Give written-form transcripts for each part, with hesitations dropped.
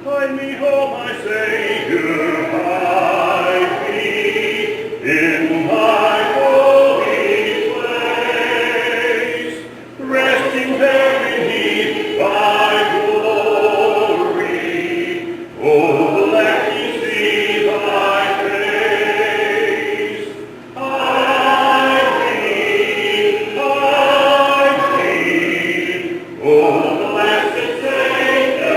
Hide me, oh my Savior, hide me in thy holy place, resting there beneath thy glory. Oh, let me see thy face. Hide me, oh, blessed Savior.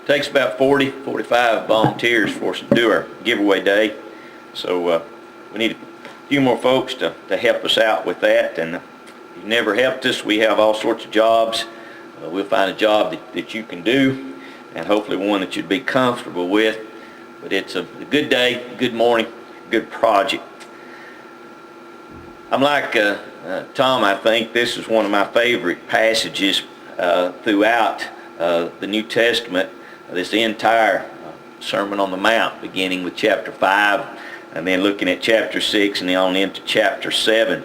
Takes about 45 volunteers for us to do our giveaway day. So we need a few more folks to help us out with that. And if you've never helped us, we have all sorts of jobs. We'll find a job that you can do, and hopefully one that you'd be comfortable with. But it's a good day, good morning, good project. I'm like Tom. I think this is one of my favorite passages throughout the New Testament. This entire Sermon on the Mount, beginning with chapter 5 and then looking at chapter 6 and then on into chapter 7.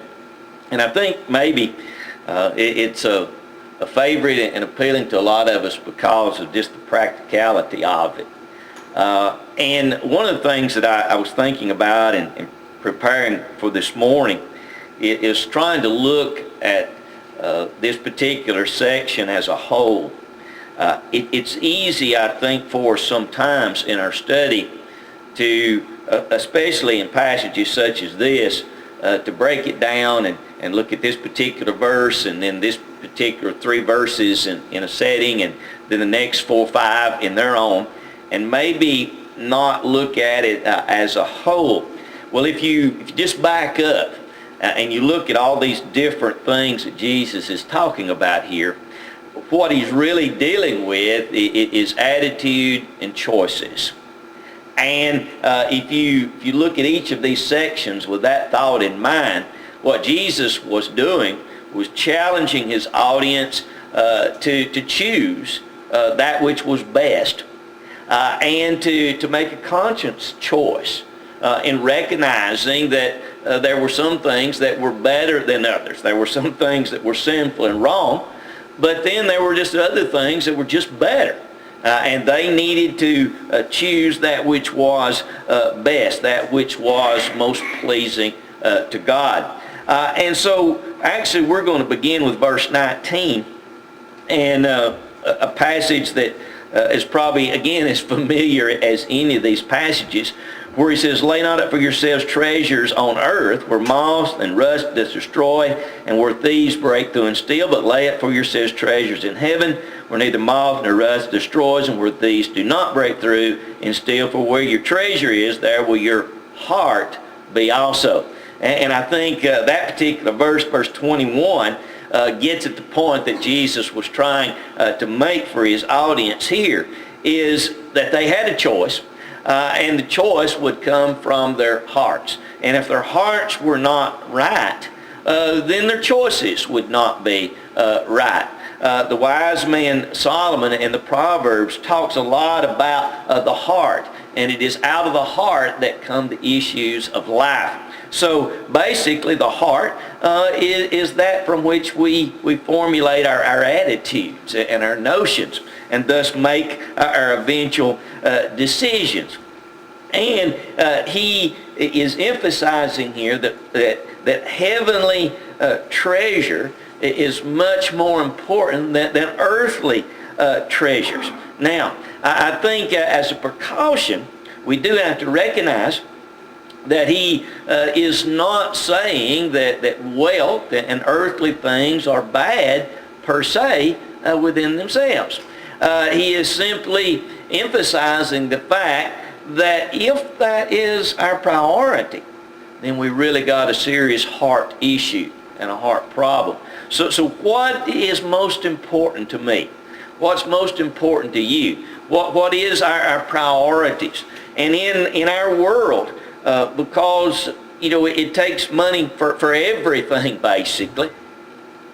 And I think maybe it's a favorite and appealing to a lot of us because of just the practicality of it. And one of the things that I was thinking about and preparing for this morning is trying to look at this particular section as a whole. It's easy, I think, for us sometimes in our study to, especially in passages such as this, to break it down and look at this particular verse and then this particular 3 verses in a setting and then the next 4 or 5 in their own, and maybe not look at it as a whole. Well, if you just back up and you look at all these different things that Jesus is talking about here, what he's really dealing with is attitude and choices. And if you look at each of these sections with that thought in mind, what Jesus was doing was challenging his audience to choose that which was best and to make a conscious choice in recognizing that there were some things that were better than others. There were some things that were sinful and wrong, but then there were just other things that were just better. And they needed to choose that which was best, that which was most pleasing to God. And so actually we're going to begin with verse 19, and a passage that is probably, again, as familiar as any of these passages, where he says, "Lay not up for yourselves treasures on earth, where moth and rust does destroy, and where thieves break through and steal, but lay up for yourselves treasures in heaven, where neither moth nor rust destroys, and where thieves do not break through and steal. For where your treasure is, there will your heart be also." And I think that particular verse, verse 21, gets at the point that Jesus was trying to make for his audience here, is that they had a choice. And the choice would come from their hearts. And if their hearts were not right, then their choices would not be right. The wise man Solomon in the Proverbs talks a lot about the heart. And it is out of the heart that come the issues of life. So basically the heart is that from which we formulate our attitudes and our notions, and thus make our eventual decisions. And he is emphasizing here that that heavenly treasure is much more important than earthly treasures. Now, I think as a precaution, we do have to recognize that he is not saying that wealth and earthly things are bad per se within themselves. He is simply emphasizing the fact that if that is our priority, then we really got a serious heart issue and a heart problem. So what is most important to me? What's most important to you? What is our priorities? And in our world, because it takes money for everything basically,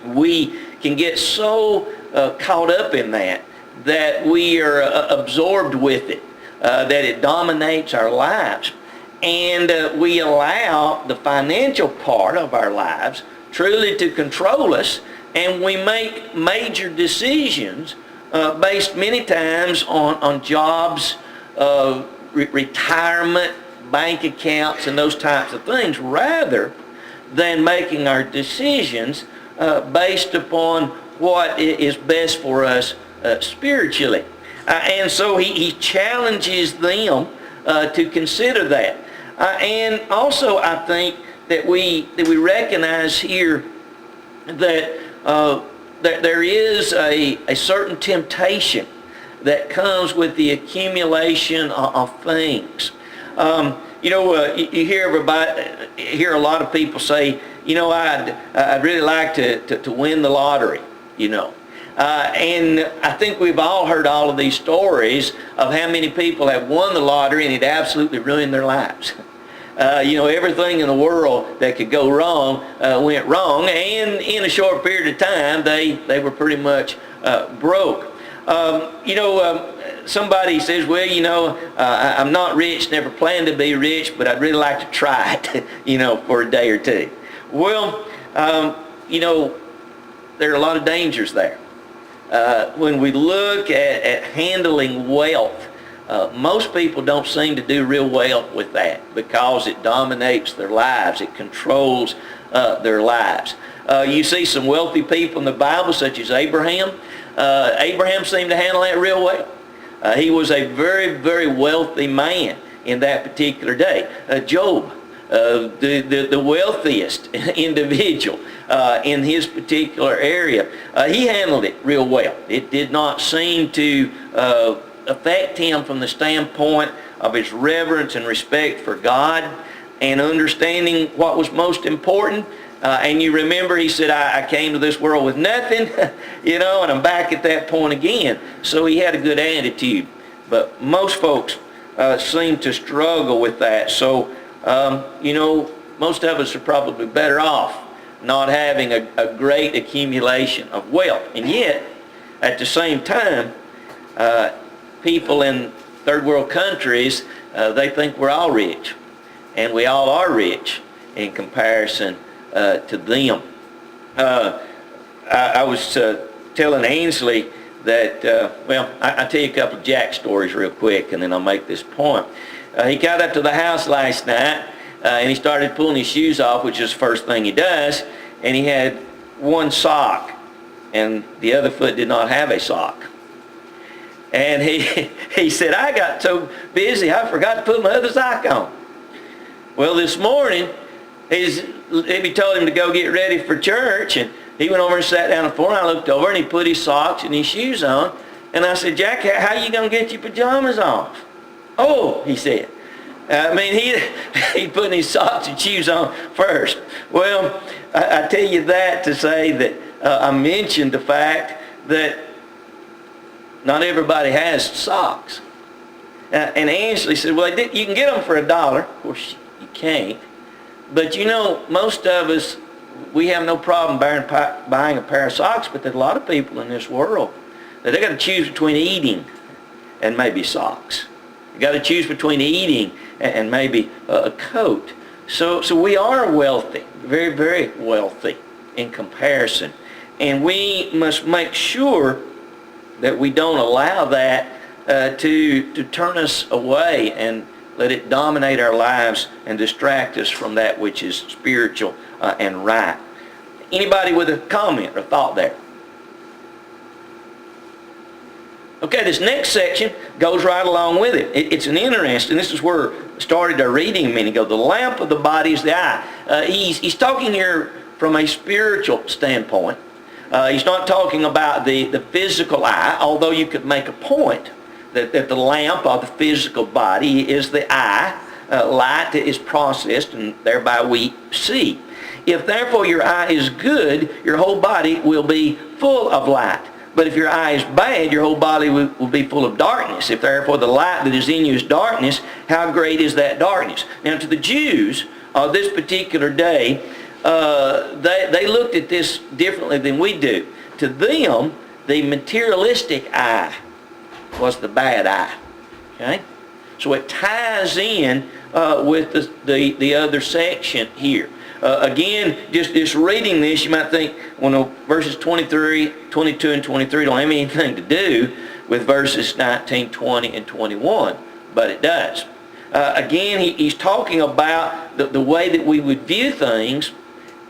we can get so caught up in that we are absorbed with it, that it dominates our lives, and we allow the financial part of our lives truly to control us, and we make major decisions based many times on jobs, retirement, bank accounts, and those types of things, rather than making our decisions based upon what is best for us spiritually. And so he challenges them to consider that. And also I think that we recognize here that there is a certain temptation that comes with the accumulation of things. You hear a lot of people say, I'd really like to win the lottery, And I think we've all heard all of these stories of how many people have won the lottery and it absolutely ruined their lives. Everything in the world that could go wrong went wrong, and in a short period of time, they were pretty much broke. Somebody says, well, I'm not rich, never planned to be rich, but I'd really like to try it, for a day or two. Well, there are a lot of dangers there. When we look at handling wealth, most people don't seem to do real well with that because it dominates their lives. It controls their lives. You see some wealthy people in the Bible, such as Abraham. Abraham seemed to handle that real well. He was a very, very wealthy man in that particular day. Job, the wealthiest individual in his particular area, he handled it real well. It did not seem to affect him from the standpoint of his reverence and respect for God and understanding what was most important. And you remember he said, I came to this world with nothing, and I'm back at that point again. So he had a good attitude. But most folks seem to struggle with that. So, most of us are probably better off not having a great accumulation of wealth. And yet, at the same time, people in third world countries, they think we're all rich. And we all are rich in comparison to them. I was telling Ainsley that, I'll tell you a couple of Jack stories real quick, and then I'll make this point. He got up to the house last night, and he started pulling his shoes off, which is the first thing he does, and he had one sock, and the other foot did not have a sock. And he said, I got so busy I forgot to put my other sock on. Well, this morning, he told him to go get ready for church, and he went over and sat down before, and I looked over, and he put his socks and his shoes on, and I said, Jack, how you going to get your pajamas off? Oh, he said. He'd put his socks and shoes on first. Well, I tell you that to say that I mentioned the fact that not everybody has socks. And Ashley said, well, you can get them for $1. Of course, you can't. But most of us, we have no problem buying a pair of socks, but there's a lot of people in this world that they got to choose between eating and maybe socks. You got to choose between eating and maybe a coat. So we are wealthy, very, very wealthy in comparison. And we must make sure that we don't allow that to turn us away and let it dominate our lives and distract us from that which is spiritual and right. Anybody with a comment or thought there? Okay, this next section goes right along with it. It's an interesting, this is where I started our reading a minute ago. The lamp of the body is the eye. He's talking here from a spiritual standpoint. He's not talking about the physical eye, although you could make a point that the lamp of the physical body is the eye. Light is processed, and thereby we see. If therefore your eye is good, your whole body will be full of light. But if your eye is bad, your whole body will be full of darkness. If therefore the light that is in you is darkness, how great is that darkness? Now to the Jews of this particular day, they looked at this differently than we do. To them, the materialistic eye was the bad eye. Okay? So it ties in with the other section here. Again, just reading this, you might think, well, verses 22 and 23 don't have anything to do with verses 19, 20, and 21, but it does. Again, he's talking about the way that we would view things,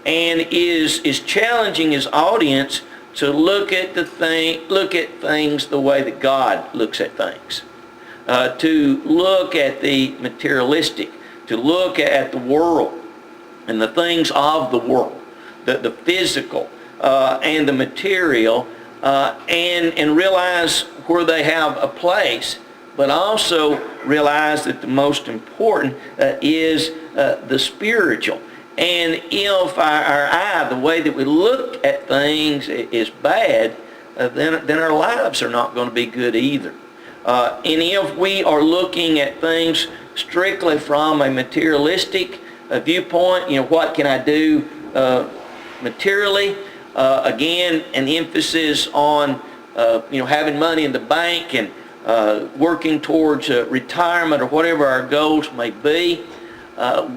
and is challenging his audience to look at things the way that God looks at things. To look at the materialistic, to look at the world and the things of the world, the physical and the material, and realize where they have a place, but also realize that the most important is the spiritual. And if our eye, the way that we look at things is bad, then our lives are not going to be good either. And if we are looking at things strictly from a materialistic viewpoint, what can I do materially? Again, an emphasis on having money in the bank and working towards retirement or whatever our goals may be,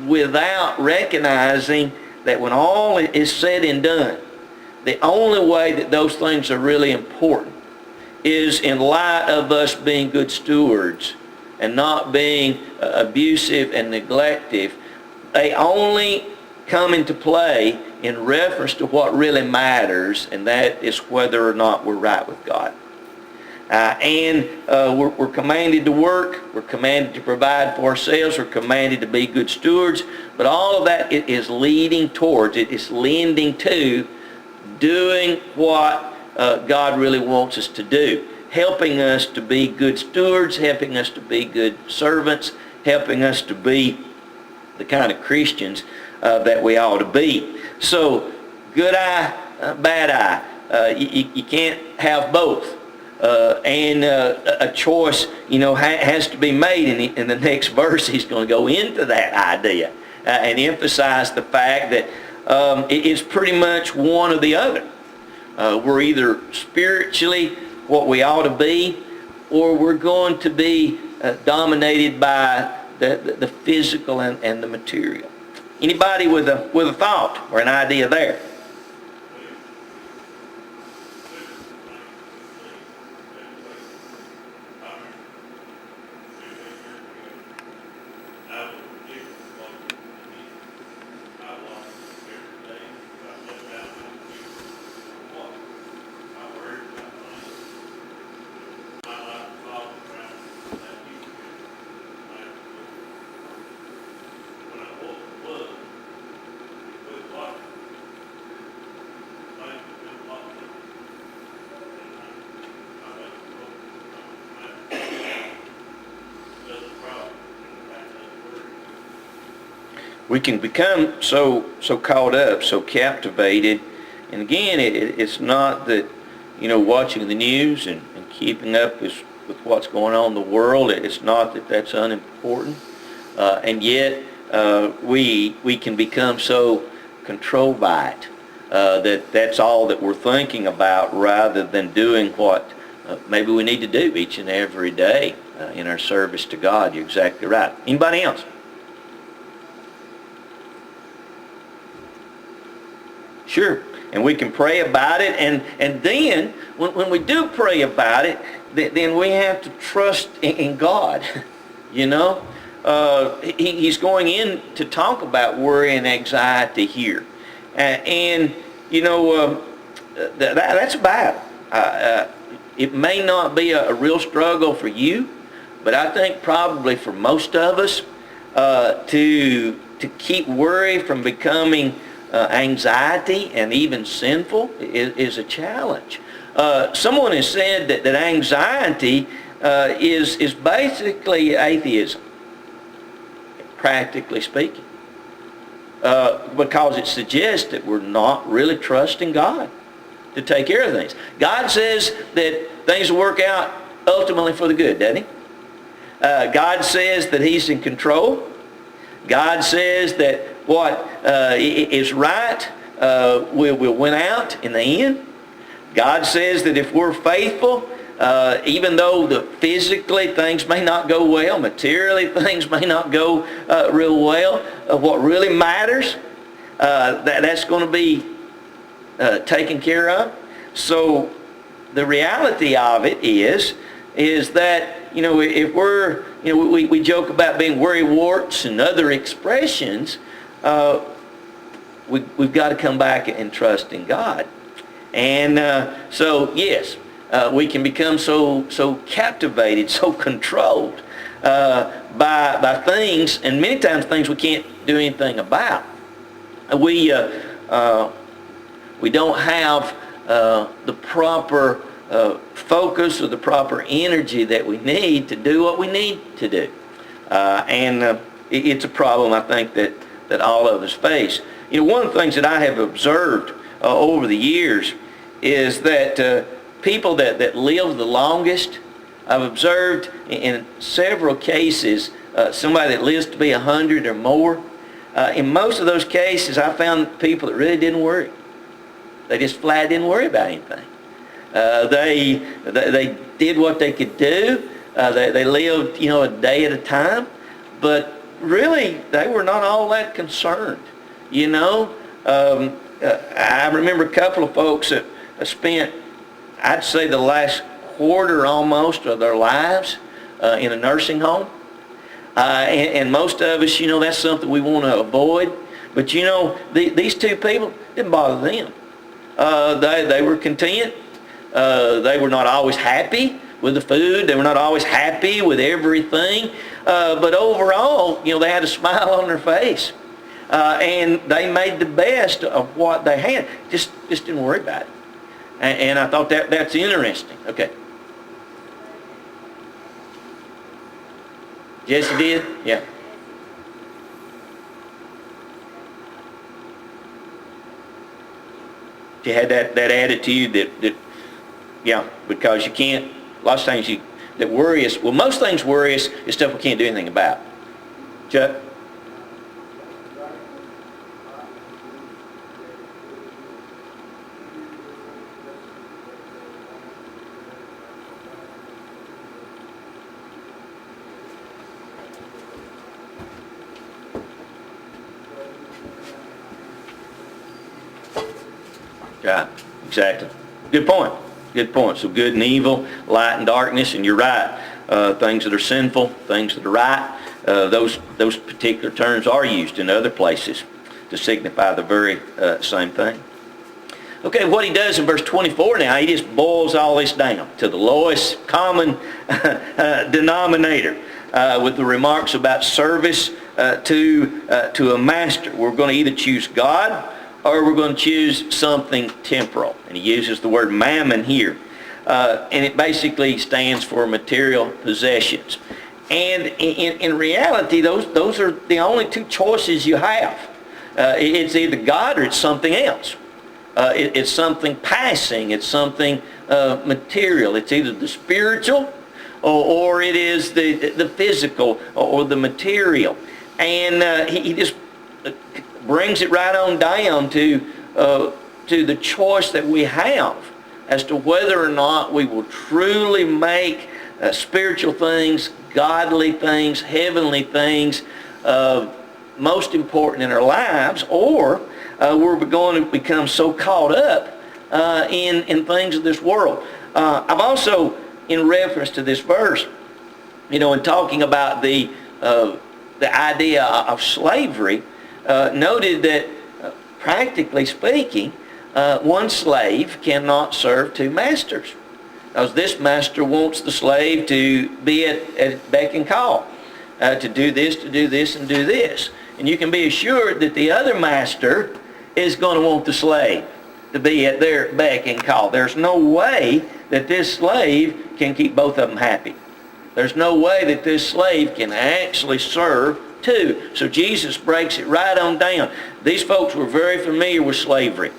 without recognizing that when all is said and done, the only way that those things are really important is in light of us being good stewards and not being abusive and neglective. They only come into play in reference to what really matters, and that is whether or not we're right with God. We're commanded to work, we're commanded to provide for ourselves, we're commanded to be good stewards, but all of that is leading towards, it is lending to doing what God really wants us to do, helping us to be good stewards, helping us to be good servants, helping us to be the kind of Christians that we ought to be. So, good eye, bad eye. You can't have both. And a choice, has to be made. In the next verse, he's going to go into that idea and emphasize the fact that it's pretty much one or the other. We're either spiritually what we ought to be, or we're going to be dominated by the physical and the material. Anybody with a thought or an idea there? We can become so caught up, so captivated. And again, it's not that, watching the news and keeping up with what's going on in the world, it's not that that's unimportant. And yet, we can become so controlled by it that's all that we're thinking about, rather than doing what maybe we need to do each and every day in our service to God. You're exactly right. Anybody else? Sure. And we can pray about it, and then when we do pray about it, then we have to trust in God. he's going in to talk about worry and anxiety here. And, that's a battle. It may not be a real struggle for you, but I think probably for most of us, to keep worry from becoming anxiety and even sinful is a challenge. Someone has said that anxiety is basically atheism, practically speaking, because it suggests that we're not really trusting God to take care of things. God says that things will work out ultimately for the good, doesn't he? God says that he's in control. God says that what is right will win out in the end. God says that if we're faithful, even though physically things may not go well, materially things may not go real well, what really matters, that's going to be taken care of. So the reality of it is that, if we're, we joke about being worrywarts and other expressions, we've got to come back and trust in God. And so, yes, we can become so captivated, so controlled by things, and many times things we can't do anything about. We don't have the proper focus or the proper energy that we need to do what we need to do. And it's a problem, I think, that all of us face. One of the things that I have observed over the years is that people that live the longest, I've observed in several cases, somebody that lives to be 100 or more, in most of those cases I found people that really didn't worry. They just flat didn't worry about anything. They did what they could do. They lived, a day at a time. But really, they were not all that concerned. I remember a couple of folks that spent, I'd say, the last quarter almost of their lives in a nursing home. And most of us, that's something we want to avoid. But, these two people, didn't bother them. They were content. They were not always happy with the food. They were not always happy with everything. But overall, they had a smile on their face. And they made the best of what they had. Just didn't worry about it. And I thought that's interesting. Okay. Jesse did? Yeah. You had that attitude that yeah, because you can't, a lot of things that worry us, well, most things worry us is stuff we can't do anything about. Chuck? Yeah, exactly. Good point. Good point. So good and evil, light and darkness, and you're right. Things that are sinful, things that are right, those particular terms are used in other places to signify the very same thing. Okay, what he does in verse 24 now, he just boils all this down to the lowest common denominator with the remarks about service to a master. We're going to either choose God or we're going to choose something temporal. And he uses the word mammon here. And it basically stands for material possessions. And in reality, those are the only two choices you have. It's either God or it's something else. It's something passing. It's something material. It's either the spiritual or it is the physical or the material. And he just brings it right on down to the choice that we have as to whether or not we will truly make spiritual things, godly things, heavenly things most important in our lives, or we're going to become so caught up in things of this world. I've also, in reference to this verse, in talking about the the idea of slavery, noted that practically speaking, one slave cannot serve two masters. Because this master wants the slave to be at beck and call, to do this, and do this. And you can be assured that the other master is going to want the slave to be at their beck and call. There's no way that this slave can keep both of them happy. There's no way that this slave can actually serve two. So Jesus breaks it right on down. These folks were very familiar with slavery.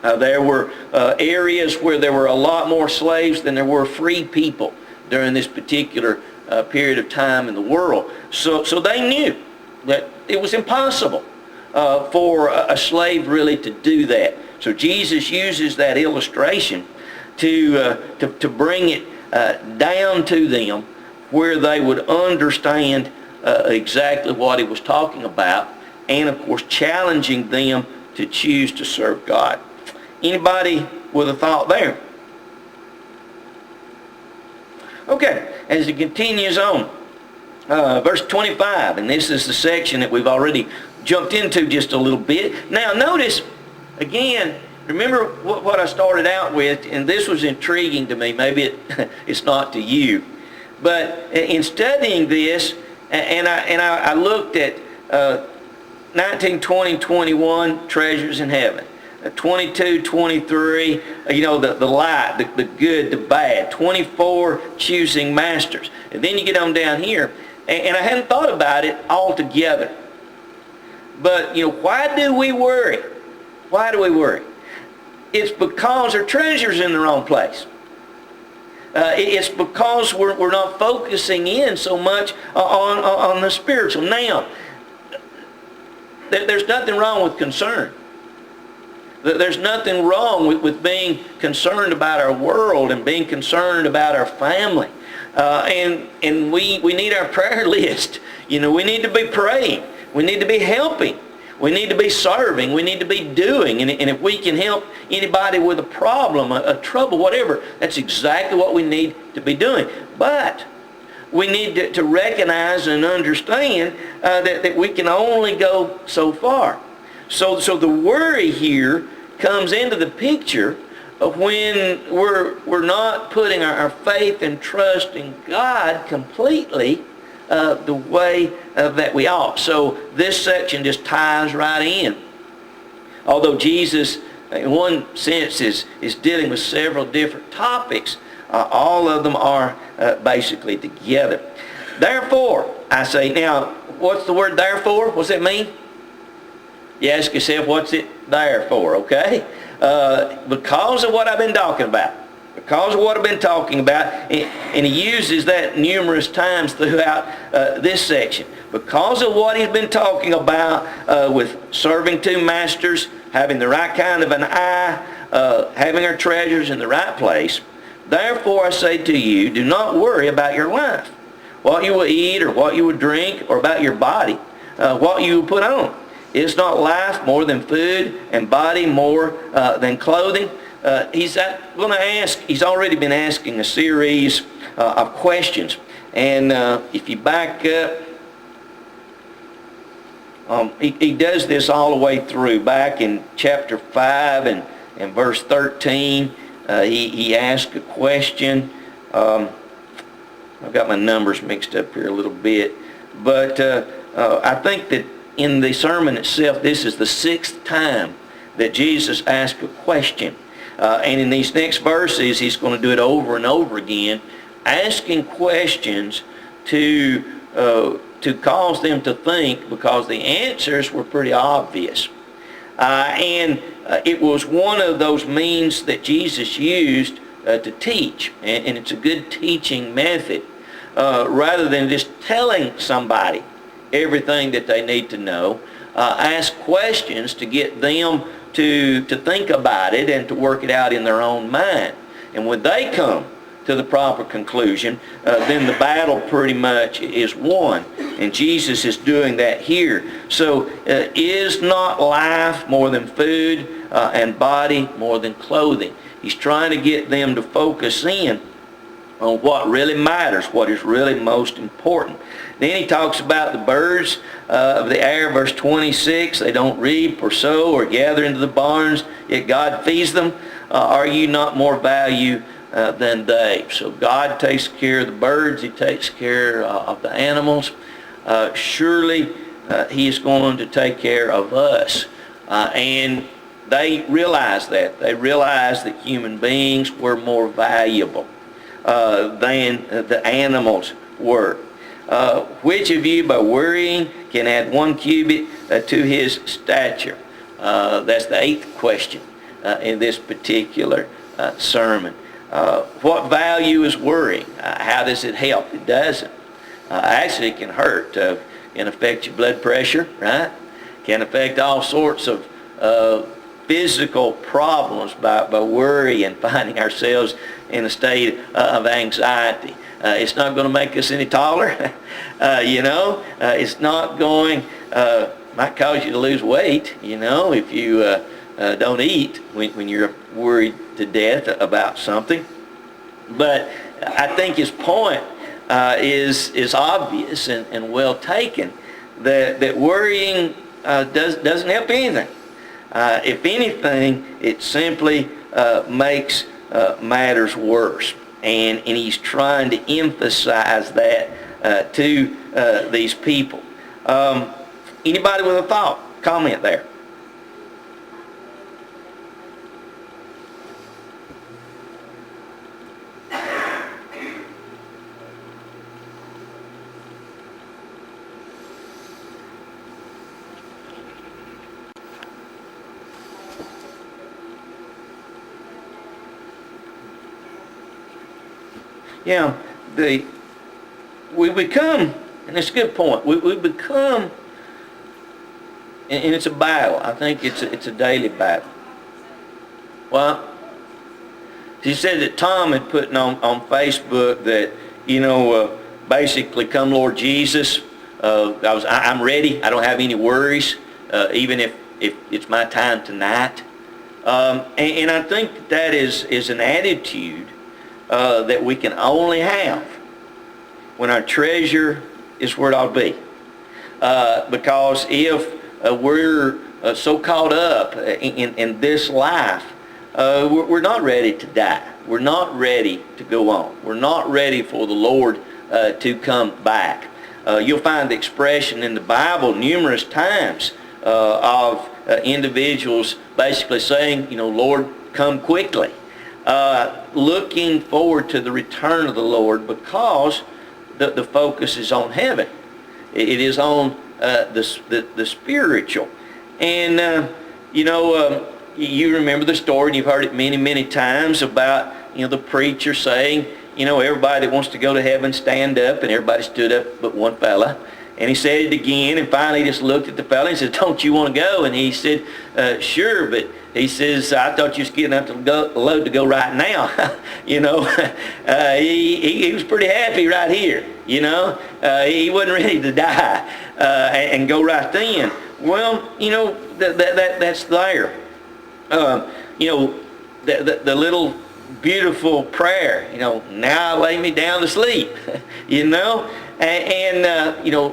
There were areas where there were a lot more slaves than there were free people during this particular period of time in the world. So they knew that it was impossible for a slave really to do that. So Jesus uses that illustration to bring it down to them where they would understand exactly what he was talking about, and of course challenging them to choose to serve God. Anybody with a thought there? Okay, as it continues on, verse 25, and this is the section that we've already jumped into just a little bit. Now notice, again, remember what I started out with, and this was intriguing to me. Maybe it's not to you. But in studying this, and I looked at 19, 20, 21, treasures in heaven. 22, 23, the light, the good, the bad. 24, choosing masters. And then you get on down here, and I hadn't thought about it altogether. But, why do we worry? Why do we worry? It's because our treasure's in the wrong place. It's because we're not focusing in so much on the spiritual. Now, there's nothing wrong with concern. There's nothing wrong with being concerned about our world and being concerned about our family. And we need our prayer list. We need to be praying. We need to be helping. We need to be serving. We need to be doing. And if we can help anybody with a problem, a trouble, whatever, that's exactly what we need to be doing. But we need to recognize and understand that we can only go so far. So the worry here comes into the picture of when we're not putting our faith and trust in God completely the way that we ought. So this section just ties right in. Although Jesus, in one sense, is dealing with several different topics, all of them are basically together. Therefore, I say, now, what's the word therefore? What's it mean? You ask yourself, what's it there for, okay? Because of what I've been talking about. Because of what I've been talking about, and he uses that numerous times throughout this section. Because of what he's been talking about with serving two masters, having the right kind of an eye, having our treasures in the right place, therefore I say to you, do not worry about your life, what you will eat or what you will drink, or about your body, what you will put on. Is not life more than food, and body more than clothing? He's already been asking a series of questions. And if you back up, he does this all the way through. Back in chapter 5 and verse 13, he asked a question. I've got my numbers mixed up here a little bit. But I think that in the sermon itself, this is the 6th time that Jesus asked a question. And in these next verses, he's going to do it over and over again, asking questions to cause them to think, because the answers were pretty obvious. And it was one of those means that Jesus used to teach. And it's a good teaching method. Rather than just telling somebody everything that they need to know, ask questions to get them to think about it and to work it out in their own mind. And when they come to the proper conclusion, then the battle pretty much is won. And Jesus is doing that here. So is not life more than food, and body more than clothing? He's trying to get them to focus in on what really matters, what is really most important. Then he talks about the birds of the air, verse 26. They don't reap or sow or gather into the barns, yet God feeds them. Are you not more value than they? So God takes care of the birds. He takes care of the animals. Surely he is going to take care of us. And they realized that. They realized that human beings were more valuable than the animals were. Which of you by worrying can add 1 cubit to his stature? That's the 8th question in this particular sermon. What value is worrying? How does it help? It doesn't. Actually, it can hurt. Can affect your blood pressure, right? Can affect all sorts of physical problems by worry and finding ourselves in a state of anxiety. It's not going to make us any taller. It's not going, might cause you to lose weight, if you don't eat when you're worried to death about something. But I think his point is obvious and well taken, that worrying doesn't help anything. If anything, it simply makes matters worse. And he's trying to emphasize that to these people. Anybody with a thought? Comment there. Yeah, we become, and it's a good point, we become, and it's a battle. I think it's a daily battle. Well, he said that Tom had put on Facebook that, basically, come Lord Jesus, I'm ready. I don't have any worries, even if it's my time tonight. And I think that is an attitude that we can only have when our treasure is where it ought to be. Because if we're so caught up in this life, we're not ready to die. We're not ready to go on. We're not ready for the Lord to come back. You'll find the expression in the Bible numerous times of individuals basically saying, Lord, come quickly. Looking forward to the return of the Lord, because the focus is on heaven. It is on the spiritual. And, you remember the story, and you've heard it many, many times about, the preacher saying, everybody that wants to go to heaven, stand up, and everybody stood up but one fella. And he said it again, and finally he just looked at the fella and said, don't you want to go? And he said, sure, but he says, I thought you was getting up to load to go right now. He was pretty happy right here. He wasn't ready to die and go right then. Well, that's there. The little beautiful prayer, now I lay me down to sleep, and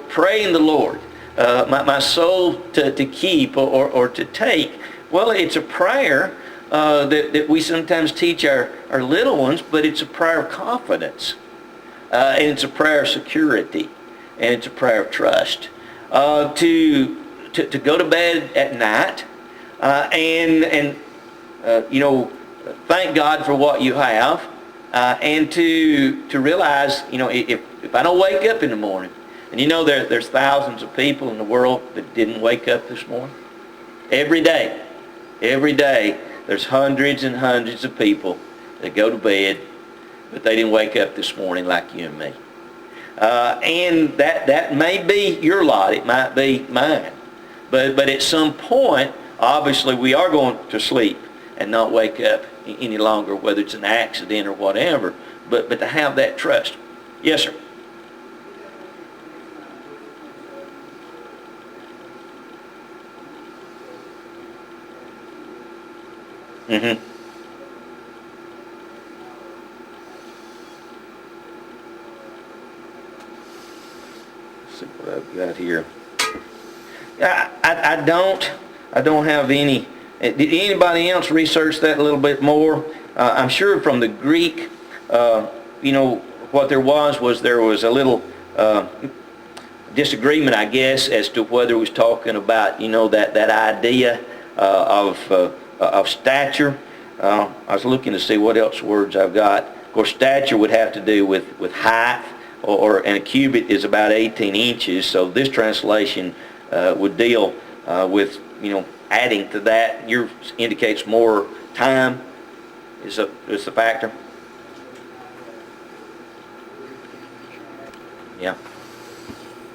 praying the Lord, my soul to keep or to take. Well, it's a prayer that we sometimes teach our little ones, but it's a prayer of confidence, and it's a prayer of security, and it's a prayer of trust. To go to bed at night, and thank God for what you have, and to realize, if I don't wake up in the morning, and there's thousands of people in the world that didn't wake up this morning. Every day, there's hundreds and hundreds of people that go to bed, but they didn't wake up this morning like you and me. And that may be your lot. It might be mine. But at some point, obviously, we are going to sleep and not wake up any longer, whether it's an accident or whatever. But to have that trust. Yes, sir. Mm-hmm. see what I've got here. I don't have any. Did anybody else research that a little bit more? I'm sure from the Greek, what there was a little disagreement, I guess, as to whether it was talking about, that idea of stature. I was looking to see what else words I've got. Of course, stature would have to do with height, and a cubit is about 18 inches. So this translation would deal with, adding to that. Yours indicates more time is the factor. Yeah.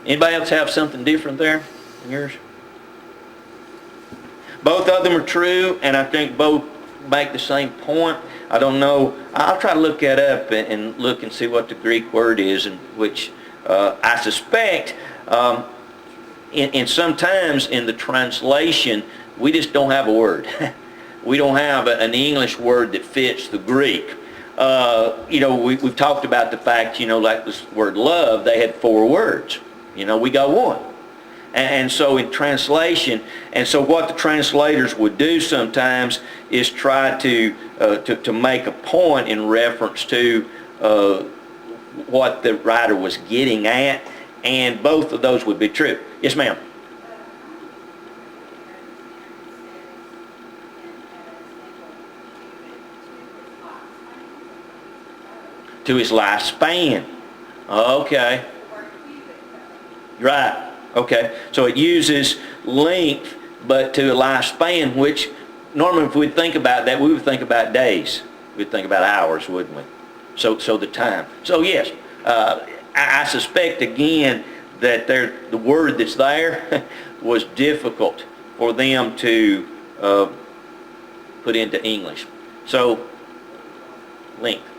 Anybody else have something different there in yours? Both of them are true, and I think both make the same point. I don't know. I'll try to look that up and look and see what the Greek word is, and which I suspect in sometimes in the translation we just don't have a word. We don't have an English word that fits the Greek. We've talked about the fact, like this word love, they had 4 words. We got one. And so in translation, and so what the translators would do sometimes is try to make a point in reference to what the writer was getting at, and both of those would be true. Yes, ma'am. To his lifespan. Okay. Right. Okay. So it uses length, but to a lifespan, which normally if we'd think about that, we would think about days. We'd think about hours, wouldn't we? So the time. So yes, I suspect again that the word that's there was difficult for them to put into English. So length.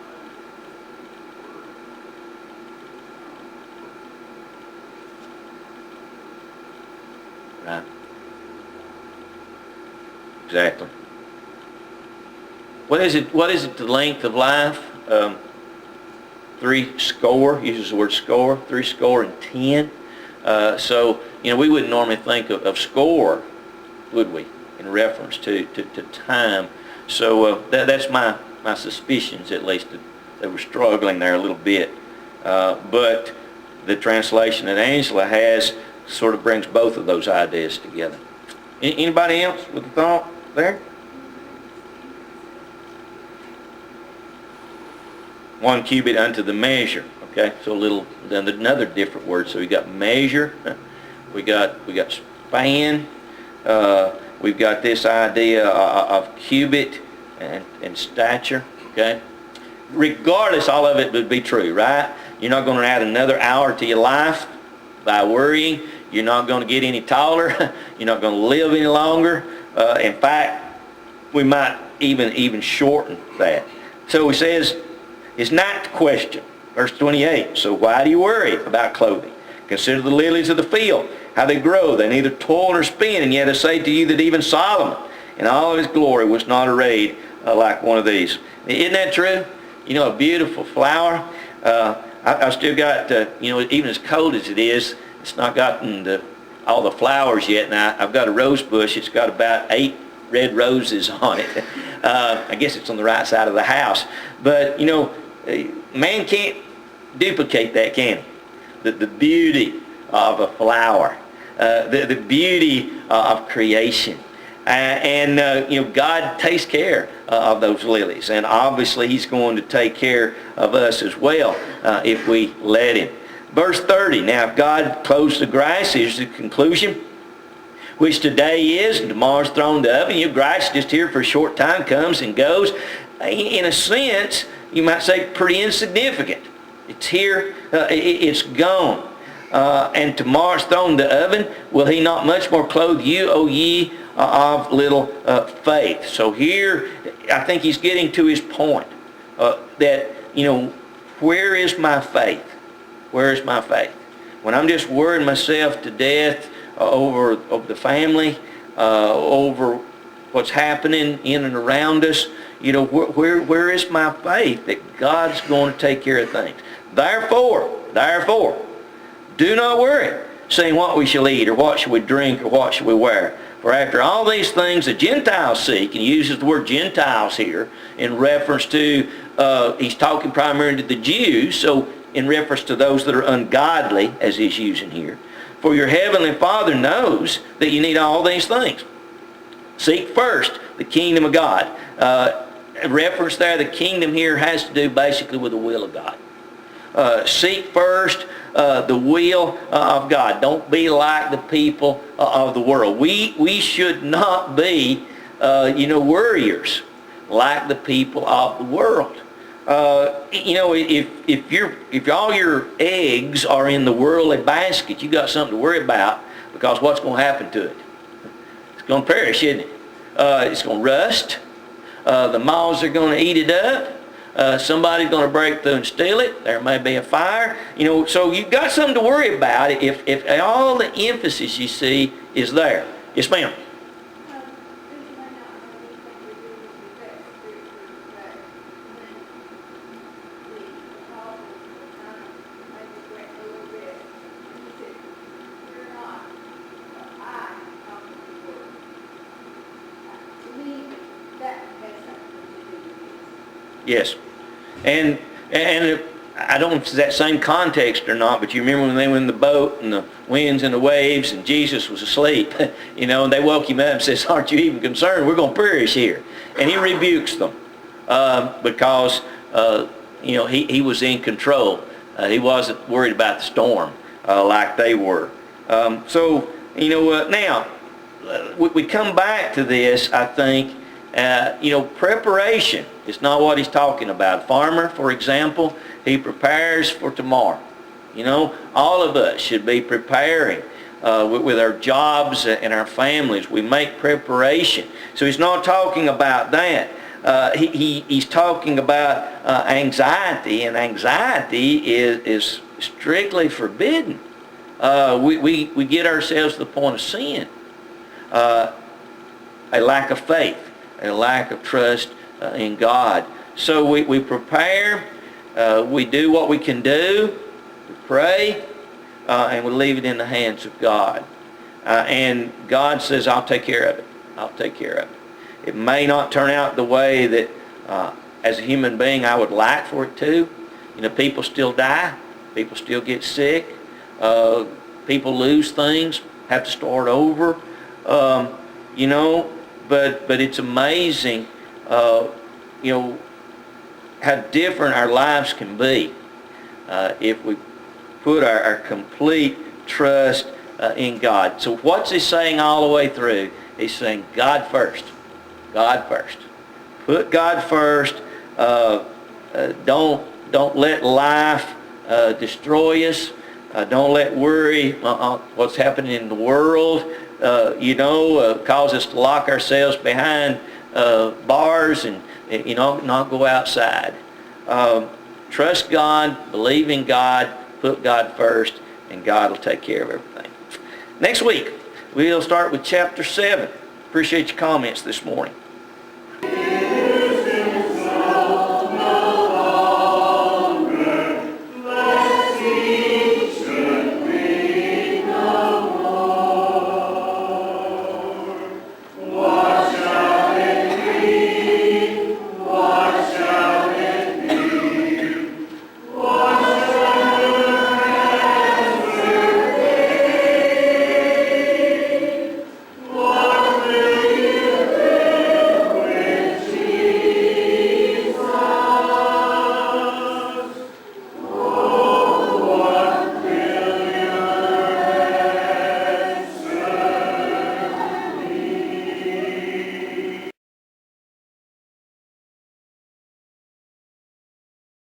Right. Exactly. What is it? The length of life? 3 score. Uses the word score. 3 score and 10. So we wouldn't normally think of score, would we, in reference to time? So that's my suspicions, at least, that they were struggling there a little bit. But the translation that Angela has sort of brings both of those ideas together. Anybody else with a thought there? 1 cubit unto the measure. Okay, so another different word. So we got measure, we got span, we've got this idea of cubit and stature. Okay, regardless, all of it would be true, right? You're not going to add another hour to your life by worrying. You're not going to get any taller. You're not going to live any longer. In fact, we might even shorten that. So he says, it's not the question. Verse 28, so why do you worry about clothing? Consider the lilies of the field, how they grow. They neither toil nor spin. And yet I say to you that even Solomon, in all of his glory, was not arrayed like one of these. Isn't that true? A beautiful flower. I still got, even as cold as it is, it's not gotten all the flowers yet. Now, I've got a rose bush. It's got about 8 red roses on it. I guess it's on the right side of the house. But, man can't duplicate that, can he? The beauty of a flower. The beauty of creation. God takes care of those lilies. And obviously, he's going to take care of us as well if we let him. Verse 30, now if God clothes the grass, here's the conclusion, which today is and tomorrow's thrown to the oven. Your grass just here for a short time comes and goes. In a sense, you might say pretty insignificant. It's here, it's gone. And tomorrow's thrown to the oven. Will he not much more clothe you, O ye of little faith? So here, I think he's getting to his point that, where is my faith? Where is my faith? When I'm just worrying myself to death over the family, over what's happening in and around us, where is my faith that God's going to take care of things? Therefore, Do not worry, saying what we shall eat, or what shall we drink, or what shall we wear. For after all these things the Gentiles seek, and he uses the word Gentiles here in reference to, he's talking primarily to the Jews, so in reference to those that are ungodly, as he's using here. For your heavenly Father knows that you need all these things. Seek first the kingdom of God. Reference there, the kingdom here has to do basically with the will of God. Seek first the will of God. Don't be like the people of the world. We should not be, worriers like the people of the world. If all your eggs are in the worldly basket, you got something to worry about, because what's going to happen to it? It's going to perish, isn't it? It's going to rust. The moths are going to eat it up. Somebody's going to break through and steal it. There may be a fire. So you've got something to worry about if all the emphasis you see is there. Yes, ma'am. Yes. And I don't know if it's that same context or not, but you remember when they were in the boat and the winds and the waves and Jesus was asleep, and they woke him up and says, aren't you even concerned? We're going to perish here. And he rebukes them because, he was in control. He wasn't worried about the storm like they were. Now, we come back to this, I think. Preparation is not what he's talking about. A farmer, for example, he prepares for tomorrow. All of us should be preparing with our jobs and our families. We make preparation. So he's not talking about that. He's talking about anxiety, and anxiety is strictly forbidden. We get ourselves to the point of sin. A lack of faith. A lack of trust in God. So we prepare, we do what we can do, we pray, and we leave it in the hands of God. And God says, I'll take care of it. I'll take care of it. It may not turn out the way that, as a human being, I would like for it to. People still die. People still get sick. People lose things, have to start over. But it's amazing, how different our lives can be if we put our complete trust in God. So what's he saying all the way through? He's saying God first. God first. Put God first. Don't let life destroy us. Don't let worry what's happening in the world cause us to lock ourselves behind bars and not go outside. Trust God, believe in God, put God first, and God will take care of everything. Next week we'll start with chapter 7. Appreciate your comments this morning.